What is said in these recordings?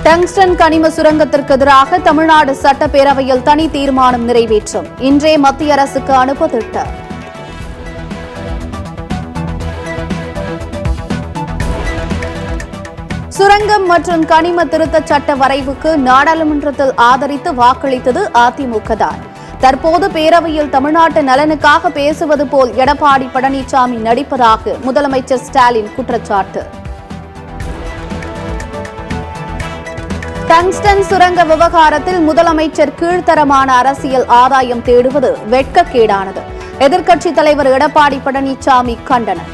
Tungsten கனிம சுரங்கத்திற்கு எதிராக தமிழ்நாடு சட்டப்பேரவையில் தனி தீர்மானம் நிறைவேற்றும். இன்றே மத்திய அரசுக்கு அனுப்ப திட்டம். சுரங்கம் மற்றும் கனிம திருத்த சட்ட வரைவுக்கு நாடாளுமன்றத்தில் ஆதரித்து வாக்களித்தது அதிமுக தான். தற்போது பேரவையில் தமிழ்நாட்டு நலனுக்காக பேசுவது போல் எடப்பாடி பழனிசாமி நடிப்பதாக முதலமைச்சர் ஸ்டாலின் குற்றச்சாட்டு. டங்ஸ்டன் சுரங்க விவகாரத்தில் முதலமைச்சர் கீழ்த்தரமான அரசியல் ஆதாயம் தேடுவது வெட்கக்கேடானது. எதிர்க்கட்சித் தலைவர் எடப்பாடி பழனிசாமி கண்டனம்.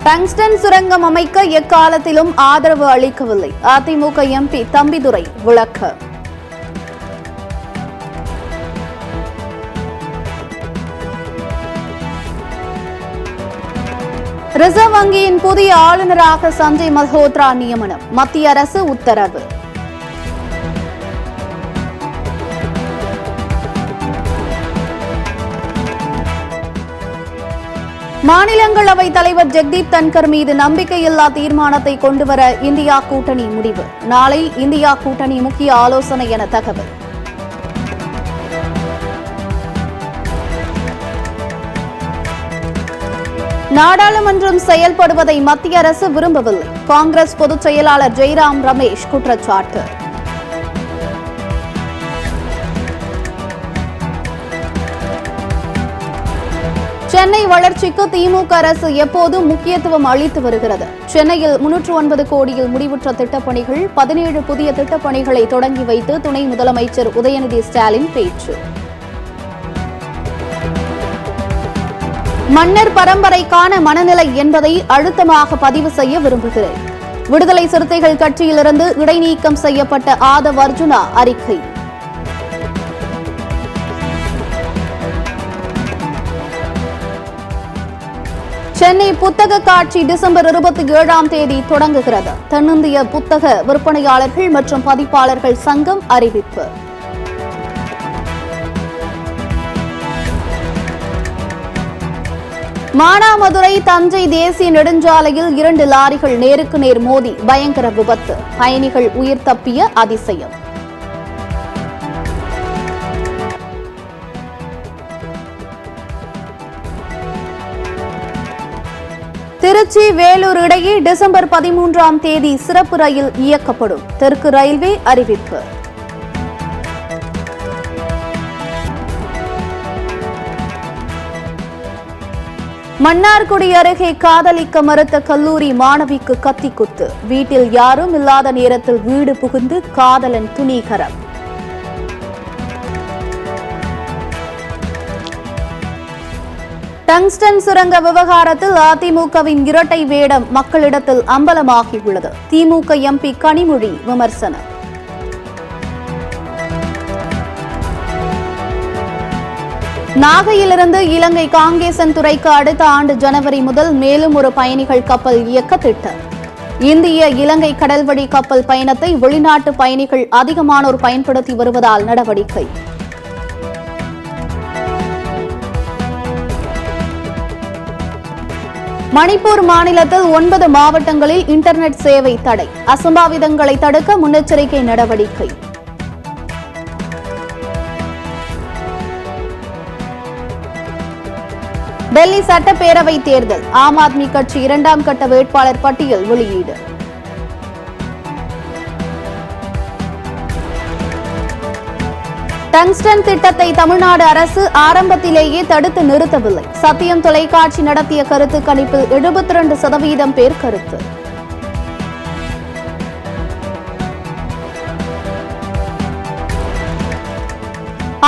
டங்ஸ்டன் சுரங்கம் அமைக்க எக்காலத்திலும் ஆதரவு அளிக்கவில்லை. அதிமுக எம்பி தம்பிதுரை விளக்கம். ரிசர்வ் வங்கியின் புதிய ஆளுநராக சஞ்சய் மல்ஹோத்ரா நியமனம். மத்திய அரசு உத்தரவு. மாநிலங்களவை தலைவர் ஜெக்தீப் தன்கர் மீது நம்பிக்கையில்லா தீர்மானத்தை கொண்டுவர இந்தியா கூட்டணி முடிவு. நாளை இந்தியா கூட்டணி முக்கிய ஆலோசனை என தகவல். நாடாளுமன்றம் செயல்படுவதை மத்திய அரசு விரும்பவில்லை. காங்கிரஸ் பொதுச் செயலாளர் ஜெய்ராம் ரமேஷ் குற்றச்சாட்டு. சென்னை வளர்ச்சிக்கு திமுக அரசு எப்போதும் முக்கியத்துவம் அளித்து வருகிறது. சென்னையில் 309 கோடியில் முடிவுற்ற திட்டப்பணிகள், 17 புதிய திட்டப்பணிகளை தொடங்கி வைத்து துணை முதலமைச்சர் உதயநிதி ஸ்டாலின் பேச்சு. மன்னர் பரம்பரைக்கான மனநிலை என்பதை அழுத்தமாக பதிவு செய்ய விரும்புகிறேன். விடுதலை சிறுத்தைகள் கட்சியிலிருந்து இடைநீக்கம் செய்யப்பட்ட ஆதவ் அர்ஜுனா அறிக்கை. சென்னை புத்தக காட்சி டிசம்பர் 27ஆம் தேதி தொடங்குகிறது. தென்னிந்திய புத்தக விற்பனையாளர்கள் மற்றும் பதிப்பாளர்கள் சங்கம் அறிவிப்பு. மானாமதுரை தஞ்சை தேசிய நெடுஞ்சாலையில் 2 லாரிகள் நேருக்கு நேர் மோதி பயங்கர விபத்து. பயணிகள் உயிர் தப்பிய அதிசயம். திருச்சி வேலூர் இடையே டிசம்பர் 13ஆம் தேதி சிறப்பு ரயில் இயக்கப்படும். தெற்கு ரயில்வே அறிவிப்பு. மன்னார்குடி அருகே காதலிக்க மறுத்த கல்லூரி மாணவிக்கு கத்திக்குத்து. வீட்டில் யாரும் இல்லாத நேரத்தில் வீடு புகுந்து காதலன் துணிகரம். டங்ஸ்டன் சுரங்க விவகாரத்தில் அதிமுகவின் இரட்டை வேடம் மக்களிடத்தில் அம்பலமாகியுள்ளது. திமுக எம்பி கனிமொழி விமர்சனம். நாகையிலிருந்து இலங்கை காங்கேசன் துறைக்கு அடுத்த ஆண்டு ஜனவரி முதல் மேலும் ஒரு பயணிகள் கப்பல் இயக்க திட்டம். இந்திய இலங்கை கடல்வழி கப்பல் பயணத்தை வெளிநாட்டு பயணிகள் அதிகமானோர் பயன்படுத்தி வருவதால் நடவடிக்கை. மணிப்பூர் மாநிலத்தில் 9 மாவட்டங்களில் இன்டர்நெட் சேவை தடை. அசம்பாவிதங்களை தடுக்க முன்னெச்சரிக்கை நடவடிக்கை. டெல்லி சட்டப்பேரவை தேர்தல். ஆம் ஆத்மி கட்சி 2ஆம் கட்ட வேட்பாளர் பட்டியல் வெளியீடு. டங்ஸ்டன் திட்டத்தை தமிழ்நாடு அரசு ஆரம்பத்திலேயே தடுத்து நிறுத்தவில்லை. சத்தியம் தொலைக்காட்சி நடத்திய கருத்து கணிப்பில் 72% பேர் கருத்து.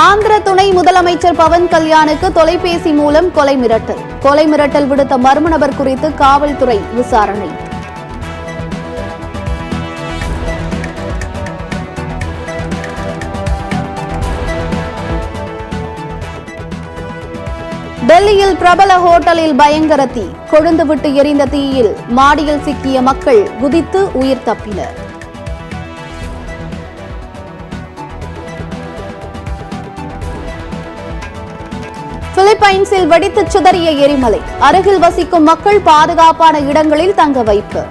ஆந்திர துணை முதலமைச்சர் பவன் கல்யாணுக்கு தொலைபேசி மூலம் கொலை மிரட்டல். கொலை மிரட்டல் விடுத்த மர்ம நபர் குறித்து காவல்துறை விசாரணை. டெல்லியில் பிரபல ஹோட்டலில் பயங்கர தீ. கொழுந்துவிட்டு எரிந்த தீயில் மாடியில் சிக்கிய மக்கள் குதித்து உயிர் தப்பினர். பிலிப்பைன்ஸில் வெடித்து சிதறிய எரிமலை, அருகில் வசிக்கும் மக்கள் பாதுகாப்பான இடங்களில் தங்க வைப்பு.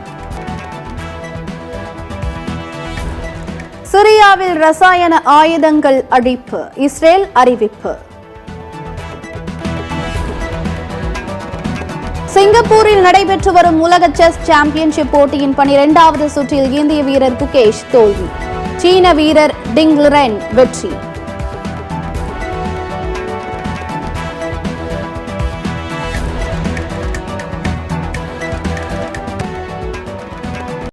சிரியாவில் ரசாயன ஆயுதங்கள் அழிப்பு, இஸ்ரேல் அறிவிப்பு. சிங்கப்பூரில் நடைபெற்று வரும் உலக செஸ் சாம்பியன்ஷிப் போட்டியின் 12வது சுற்றில் இந்திய வீரர் குகேஷ் தோல்வி, சீன வீரர் டிங் லிரென் வெற்றி.